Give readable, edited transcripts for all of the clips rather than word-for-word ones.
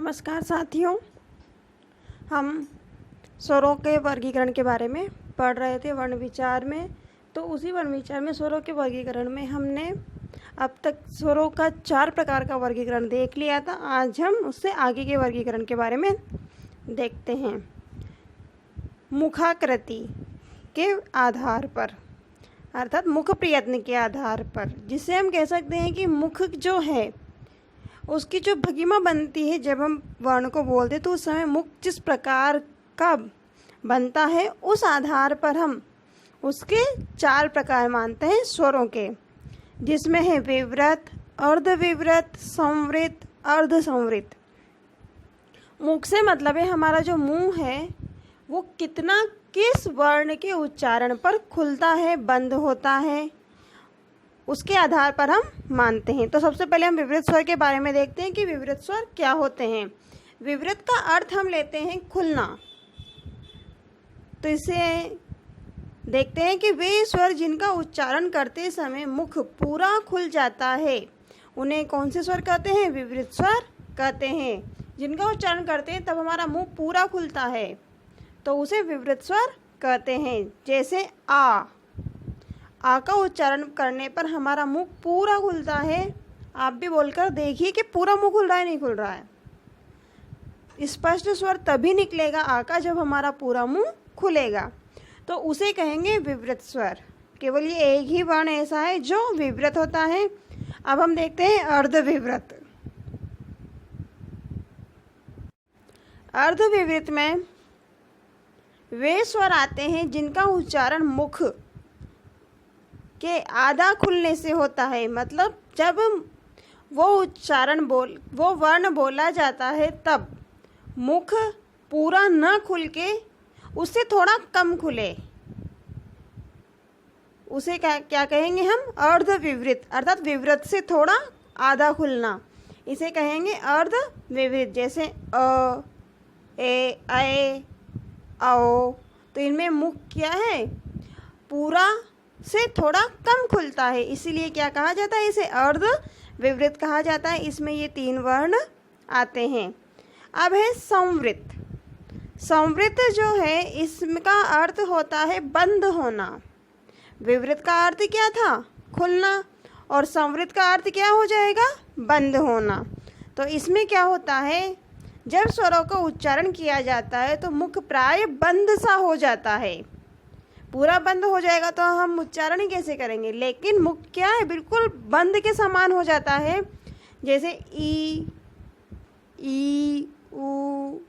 नमस्कार साथियों, हम स्वरों के वर्गीकरण के बारे में पढ़ रहे थे वर्ण विचार में। तो उसी वर्ण विचार में स्वरों के वर्गीकरण में हमने अब तक स्वरों का 4 प्रकार का वर्गीकरण देख लिया था। आज हम उससे आगे के वर्गीकरण के बारे में देखते हैं। मुखाकृति के आधार पर, अर्थात मुख प्रयत्न के आधार पर, जिसे हम कह सकते हैं कि मुख जो है उसकी जो भंगिमा बनती है, जब हम वर्ण को बोलते हैं तो उस समय मुख जिस प्रकार का बनता है उस आधार पर हम उसके 4 प्रकार मानते हैं स्वरों के, जिसमें है विवृत, अर्धविवृत, संवृत, अर्धसंवृत। मुख से मतलब है हमारा जो मुंह है वो कितना किस वर्ण के उच्चारण पर खुलता है, बंद होता है, उसके आधार पर हम मानते हैं। तो सबसे पहले हम विवृत स्वर के बारे में देखते हैं कि विवृत स्वर क्या होते हैं। विवृत का अर्थ हम लेते हैं खुलना। तो इसे देखते हैं कि वे स्वर जिनका उच्चारण करते समय मुख पूरा खुल जाता है उन्हें कौन से स्वर कहते हैं? विवृत स्वर कहते हैं। जिनका उच्चारण करते हैं तब हमारा मुंह पूरा खुलता है तो उसे विवृत स्वर कहते हैं। जैसे आ का उच्चारण करने पर हमारा मुंह पूरा खुलता है। आप भी बोलकर देखिए कि पूरा मुंह खुल रहा है, नहीं खुल रहा है। स्पष्ट स्वर तभी निकलेगा आ का जब हमारा पूरा मुंह खुलेगा, तो उसे कहेंगे विवृत स्वर। केवल ये एक ही वर्ण ऐसा है जो विवृत होता है। अब हम देखते हैं अर्धविवृत। अर्धविवृत में वे स्वर आते हैं जिनका उच्चारण मुख के आधा खुलने से होता है। मतलब जब वो वर्ण बोला जाता है तब मुख पूरा न खुल के उससे थोड़ा कम खुले, उसे क्या कहेंगे हम? अर्धविवृत, अर्थात विवृत से थोड़ा आधा खुलना, इसे कहेंगे अर्धविवृत। जैसे अ, ए, ऐ, औ। तो इनमें मुख क्या है? पूरा से थोड़ा कम खुलता है, इसीलिए क्या कहा जाता है? इसे अर्धविवृत कहा जाता है। इसमें ये 3 वर्ण आते हैं। अब है संवृत। संवृत जो है इसका अर्थ होता है बंद होना। विवृत का अर्थ क्या था? खुलना। और संवृत का अर्थ क्या हो जाएगा? बंद होना। तो इसमें क्या होता है, जब स्वरों का उच्चारण किया जाता है तो मुख प्राय बंद सा हो जाता है। पूरा बंद हो जाएगा तो हम उच्चारण ही कैसे करेंगे? लेकिन मुख क्या है? बिल्कुल बंद के समान हो जाता है। जैसे ई, ऊ,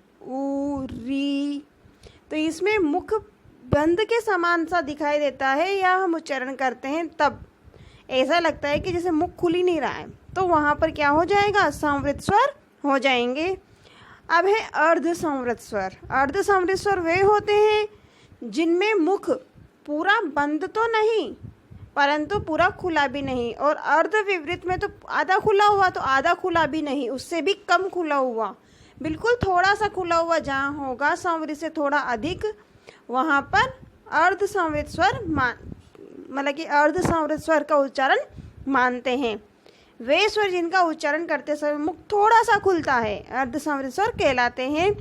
री। तो इसमें मुख बंद के समान सा दिखाई देता है, या हम उच्चारण करते हैं तब ऐसा लगता है कि जैसे मुख खुल ही नहीं रहा है, तो वहाँ पर क्या हो जाएगा? संवृत स्वर हो जाएंगे। अब है अर्धसंवृत स्वर। अर्धसंवृत स्वर वे होते हैं जिनमें मुख पूरा बंद तो नहीं परंतु पूरा खुला भी नहीं, और अर्धविवृत में तो आधा खुला हुआ तो आधा खुला भी नहीं, उससे भी कम खुला हुआ, बिल्कुल थोड़ा सा खुला हुआ जहाँ होगा संवृत से थोड़ा अधिक, वहाँ पर अर्धसंवृत स्वर मतलब कि अर्धसंवृत स्वर का उच्चारण मानते हैं। वे स्वर जिनका उच्चारण करते समय मुख थोड़ा सा खुलता है अर्धसंवृत स्वर कहलाते हैं।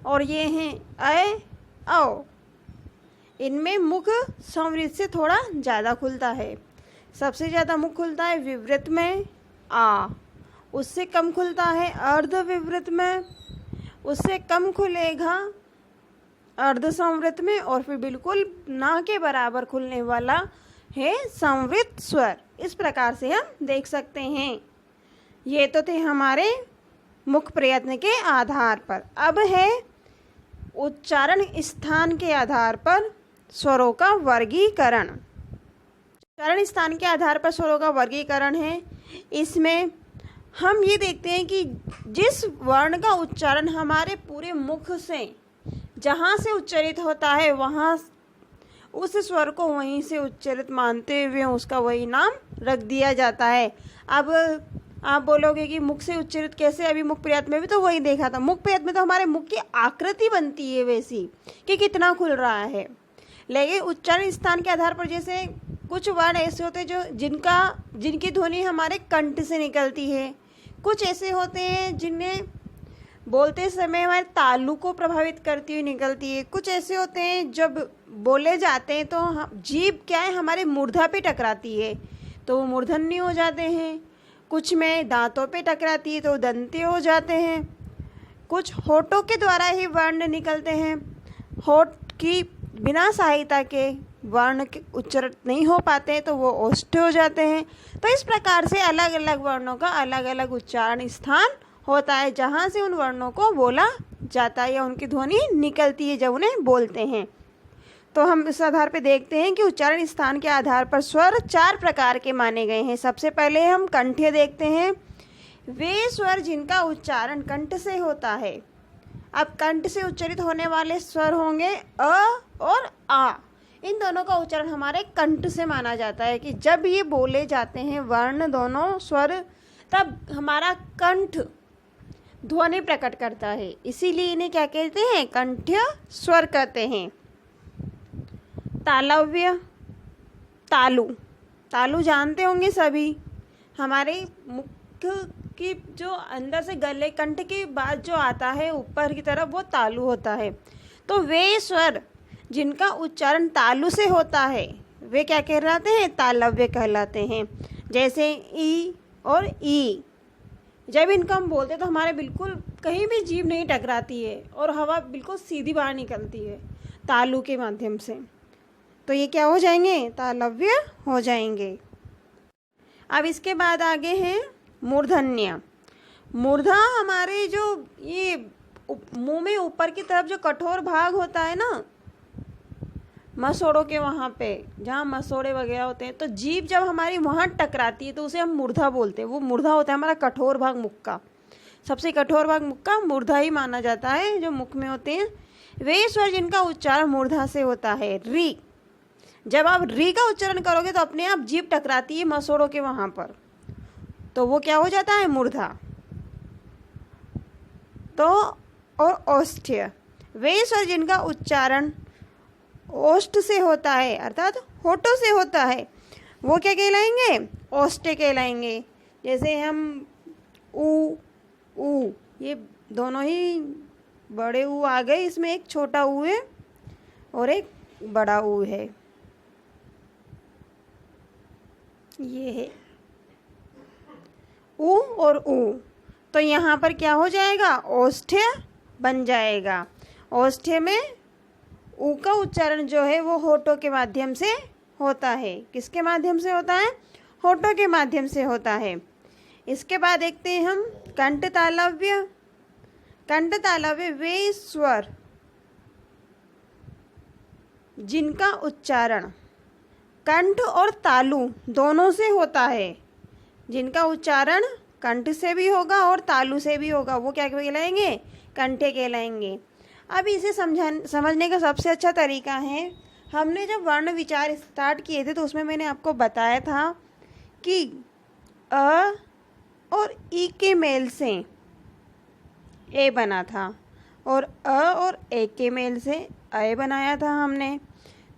और ये हैं ऐ, औ। इनमें मुख संवृत से थोड़ा ज़्यादा खुलता है। सबसे ज़्यादा मुख खुलता है विवृत में आ, उससे कम खुलता है अर्धविवृत में, उससे कम खुलेगा अर्धसंवृत में, और फिर बिल्कुल ना के बराबर खुलने वाला है संवृत स्वर। इस प्रकार से हम देख सकते हैं। ये तो थे हमारे मुख प्रयत्न के आधार पर। अब है उच्चारण स्थान के आधार पर स्वरों का वर्गीकरण। उच्चारण स्थान के आधार पर स्वरों का वर्गीकरण है। इसमें हम ये देखते हैं कि जिस वर्ण का उच्चारण हमारे पूरे मुख से जहाँ से उच्चरित होता है वहाँ उस स्वर को वहीं से उच्चरित मानते हुए उसका वही नाम रख दिया जाता है। अब आप बोलोगे कि मुख से उच्चरित कैसे? अभी मुख प्रयत्न में भी तो वही देखा था। मुख प्रयत्न में तो हमारे मुख की आकृति बनती है वैसी कि कितना खुल रहा है, लेकिन उच्चारण स्थान के आधार पर जैसे कुछ वर्ण ऐसे होते हैं जिनकी ध्वनि हमारे कंठ से निकलती है, कुछ ऐसे होते हैं जिन्हें बोलते समय हमारे तालु को प्रभावित करती हुई निकलती है। कुछ ऐसे होते हैं जब बोले जाते हैं तो जीभ क्या है हमारे मूर्धा पे टकराती है तो वो मूर्धन्य हो जाते हैं। कुछ में दांतों पे टकराती है तो दंत्य हो जाते हैं। कुछ होठों के द्वारा ही वर्ण निकलते हैं, होठ की बिना सहायता के वर्ण के उच्चारण नहीं हो पाते तो वो ओष्ठ हो जाते हैं। तो इस प्रकार से अलग अलग वर्णों का अलग अलग उच्चारण स्थान होता है जहाँ से उन वर्णों को बोला जाता है या उनकी ध्वनि निकलती है जब उन्हें बोलते हैं। तो हम इस आधार पर देखते हैं कि उच्चारण स्थान के आधार पर स्वर 4 प्रकार के माने गए हैं। सबसे पहले हम कंठ्य देखते हैं। वे स्वर जिनका उच्चारण कंठ से होता है। अब कंठ से उच्चारित होने वाले स्वर होंगे अ और आ। इन दोनों का उच्चारण हमारे कंठ से माना जाता है कि जब ये बोले जाते हैं वर्ण दोनों स्वर तब हमारा कंठ ध्वनि प्रकट करता है, इसीलिए इन्हें क्या कहते हैं, कंठ्य स्वर कहते हैं। तालव्य, तालु, तालु जानते होंगे सभी, हमारे मुख की जो अंदर से गले कंठ के बाद जो आता है ऊपर की तरफ वो तालु होता है। तो वे स्वर जिनका उच्चारण तालु से होता है वे क्या कहलाते हैं, तालव्य कहलाते हैं। जैसे ई और ई, जब इनको हम बोलते हैं तो हमारे बिल्कुल कहीं भी जीभ नहीं टकराती है और हवा बिल्कुल सीधी बाहर निकलती है तालु के माध्यम से। तो ये क्या हो जाएंगे, तालव्य हो जाएंगे। अब इसके बाद आगे हैं मूर्धन्य। मूर्धा हमारे जो ये मुंह में ऊपर की तरफ जो कठोर भाग होता है ना, मसोड़ों के वहाँ पे जहाँ मसोड़े वगैरह होते हैं, तो जीभ जब हमारी वहाँ टकराती है तो उसे हम मूर्धा बोलते हैं। वो मूर्धा होता है हमारा कठोर भाग मुख का, सबसे कठोर भाग मुख का मूर्धा ही माना जाता है जो मुख में होते हैं। वे स्वर जिनका उच्चारण मूर्धा से होता है। री, जब आप री का उच्चारण करोगे तो अपने आप जीभ टकराती है मसोड़ों के वहाँ पर, तो वो क्या हो जाता है, मूर्धा। तो और ओष्ठ्य, वे स्वर जिनका उच्चारण ओष्ठ से होता है अर्थात होठों से होता है वो क्या कहलाएंगे, ओष्ठ्य कहलाएंगे। जैसे हम ऊ, ऊ, ये दोनों ही बड़े ऊ आ गए, इसमें एक छोटा ऊ है और एक बड़ा ऊ है, ये है ऊ और ऊ। तो यहाँ पर क्या हो जाएगा, ओष्ठ्य बन जाएगा। ओष्ठ्य में ऊ का उच्चारण जो है वो होठों के माध्यम से होता है। किसके माध्यम से होता है, होठों के माध्यम से होता है। इसके बाद देखते हैं हम कंठ तालव्य। कंठ तालव्य वे स्वर जिनका उच्चारण कंठ और तालु दोनों से होता है, जिनका उच्चारण कंठ से भी होगा और तालु से भी होगा, वो क्या कहलाएंगे, कंठे कहलाएंगे। अब इसे समझने का सबसे अच्छा तरीका है, हमने जब वर्ण विचार स्टार्ट किए थे तो उसमें मैंने आपको बताया था कि अ और ई के मेल से ए बना था और अ और ए के मेल से अ बनाया था हमने।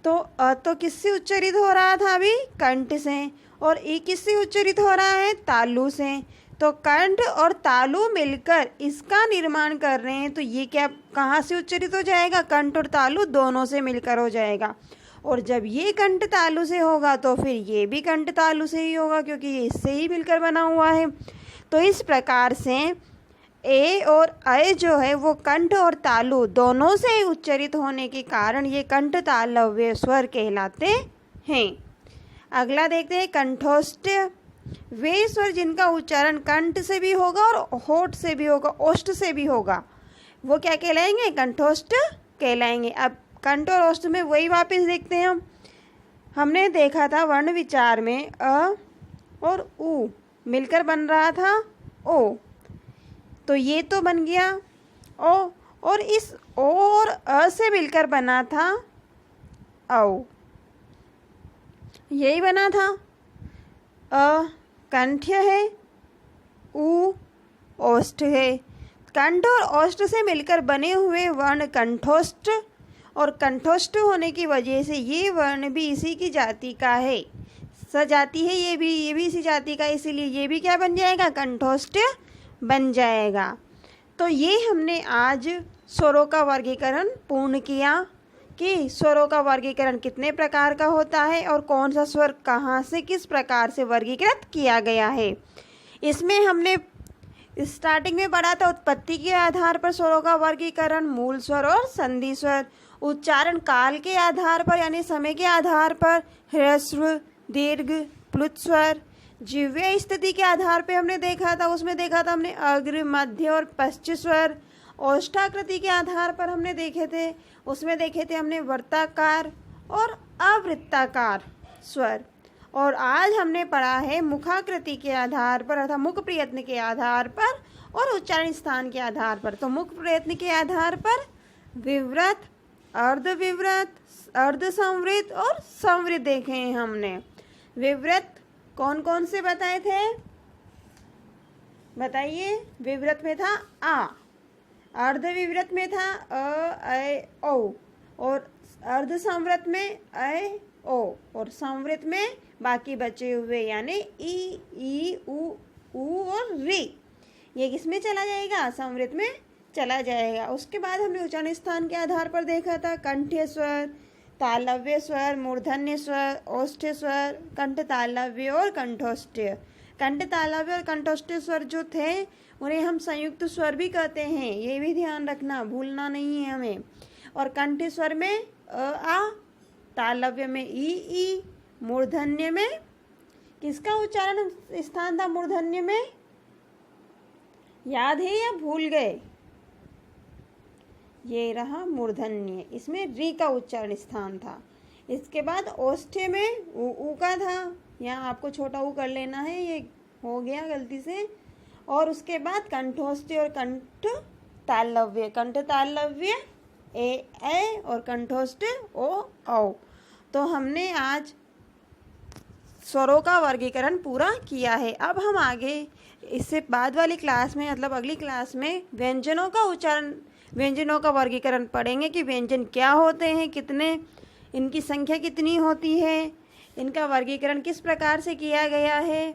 तो अ तो किससे उच्चारित हो रहा था अभी, कंठ से, और ई किससे उच्चारित हो रहा है, तालु से। तो कंठ और तालु मिलकर इसका निर्माण कर रहे हैं, तो ये क्या कहाँ से उच्चारित हो जाएगा, कंठ और तालु दोनों से मिलकर हो जाएगा। और जब ये कंठ तालु से होगा तो फिर ये भी कंठ तालु से ही होगा, क्योंकि ये इससे ही मिलकर बना हुआ है। तो इस प्रकार से ए और अ जो है वो कंठ और तालु दोनों से उच्चारित होने के कारण ये कंठ तालव्य स्वर कहलाते हैं। अगला देखते हैं कंठोष्ठ। वे स्वर जिनका उच्चारण कंठ से भी होगा और होठ से भी होगा, ओष्ठ से भी होगा, वो क्या कहलाएंगे, कंठोष्ठ कहलाएंगे। अब कंठ और ओष्ठ में वही वापस देखते हैं हमने देखा था वर्ण विचार में अ और उ मिलकर बन रहा था ओ, तो ये तो बन गया ओ, और इस ओ और अ से मिलकर बना था औ, यही बना था। अ कंठ्य है, उ ओष्ठ है। कंठ और ओष्ठ से मिलकर बने हुए वर्ण कंठोष्ठ, और कंठोष्ठ होने की वजह से ये वर्ण भी इसी की जाति का है, सजाति है ये भी इसी जाति का, इसीलिए ये भी क्या बन जाएगा, कंठोष्ठ बन जाएगा। तो ये हमने आज स्वरों का वर्गीकरण पूर्ण किया कि स्वरों का वर्गीकरण कितने प्रकार का होता है और कौन सा स्वर कहाँ से किस प्रकार से वर्गीकृत किया गया है। इसमें हमने स्टार्टिंग में पढ़ा था उत्पत्ति के आधार पर स्वरों का वर्गीकरण, मूल स्वर और संधि स्वर, उच्चारण काल के आधार पर यानी समय के आधार पर ह्रस्व, दीर्घ, प्लुत स्वर, जिह्वीय स्थिति के आधार पर हमने देखा था, उसमें देखा था हमने अग्र, मध्य और पश्च स्वर। ओष्ठाकृति के आधार पर हमने देखे थे, उसमें देखे थे हमने वृत्ताकार और अवृत्ताकार स्वर। और आज हमने पढ़ा है मुखाकृति के आधार पर अर्थात मुख प्रयत्न के आधार पर और उच्चारण स्थान के आधार पर। तो मुख प्रयत्न के आधार पर विवृत, अर्धविवृत, अर्धसंवृत और संवृत देखे हैं हमने। विवृत कौन कौन से बताए थे, बताइए। विवृत में था आ, अर्धविवृत में था अ, ऐ, ओ, और अर्धसंवृत में ऐ, ओ, और संवृत में बाकी बचे हुए यानी ई, ऊ और री। ये किसमें चला जाएगा, संवृत में चला जाएगा। उसके बाद हमने उच्चारण स्थान के आधार पर देखा था कंठ्य स्वर, तालव्य स्वर, मूर्धन्य स्वर, ओष्ठ्य स्वर, कंठ तालव्य और कंठोष्ठ्य। कंठ तालव्य और कंठोष्ठ्य स्वर जो थे उन्हें हम संयुक्त स्वर भी कहते हैं, ये भी ध्यान रखना, भूलना नहीं है हमें। और कंठ स्वर में आ, तालव्य में ई, मूर्धन्य में किसका उच्चारण स्थान था, मूर्धन्य में याद है या भूल गए, ये रहा मूर्धन्य, इसमें री का उच्चारण स्थान था। इसके बाद ओष्ठ्य में ऊ का था, यहाँ आपको छोटा ऊ कर लेना है, ये हो गया गलती से। और उसके बाद कंठोष्ठ्य और कंठ तालव्य, कंठ तालव्य ए और कंठोष्ठ्य ओ औ। तो हमने आज स्वरों का वर्गीकरण पूरा किया है। अब हम आगे इससे बाद वाली क्लास में मतलब अगली क्लास में व्यंजनों का उच्चारण, व्यंजनों का वर्गीकरण पढ़ेंगे कि व्यंजन क्या होते हैं, कितने, इनकी संख्या कितनी होती है, इनका वर्गीकरण किस प्रकार से किया गया है।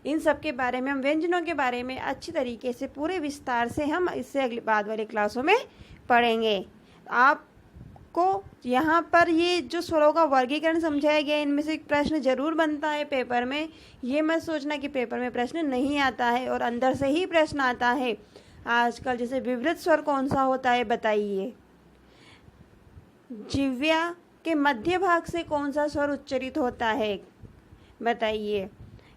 इन सब के बारे में हम व्यंजनों के बारे में अच्छी तरीके से पूरे विस्तार से हम इससे अगली बाद वाली क्लासों में पढ़ेंगे। आपको यहाँ पर ये जो स्वरों का वर्गीकरण समझाया गया, इनमें से एक प्रश्न जरूर बनता है पेपर में। ये मत सोचना कि पेपर में प्रश्न नहीं आता है, और अंदर से ही प्रश्न आता है। आजकल जैसे विवृत स्वर कौन सा होता है बताइए, जिह्वा के मध्य भाग से कौन सा स्वर उच्चरित होता है बताइए।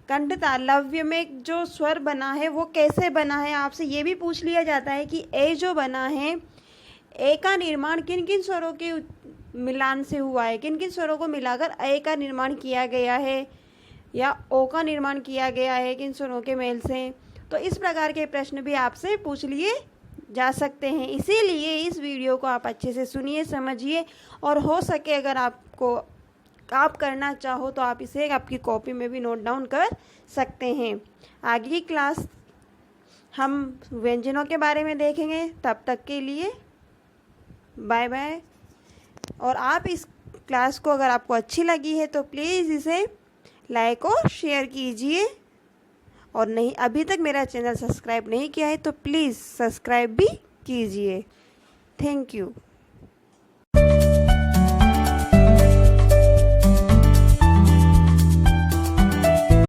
कंठ तालव्य में जो स्वर बना है वो कैसे बना है, आपसे ये भी पूछ लिया जाता है कि ए जो बना है, ए का निर्माण किन किन स्वरों के मिलान से हुआ है, किन किन स्वरों को मिलाकर ए का निर्माण किया गया है, या ओ का निर्माण किया गया है किन स्वरों के मेल से। तो इस प्रकार के प्रश्न भी आपसे पूछ लिए जा सकते हैं। इसीलिए इस वीडियो को आप अच्छे से सुनिए, समझिए, और हो सके अगर आप करना चाहो तो आप इसे आपकी कॉपी में भी नोट डाउन कर सकते हैं। आगे की क्लास हम व्यंजनों के बारे में देखेंगे। तब तक के लिए बाय बाय। और आप इस क्लास को अगर आपको अच्छी लगी है तो प्लीज़ इसे लाइक और शेयर कीजिए, और नहीं अभी तक मेरा चैनल सब्सक्राइब नहीं किया है तो प्लीज़ सब्सक्राइब भी कीजिए। Thank you.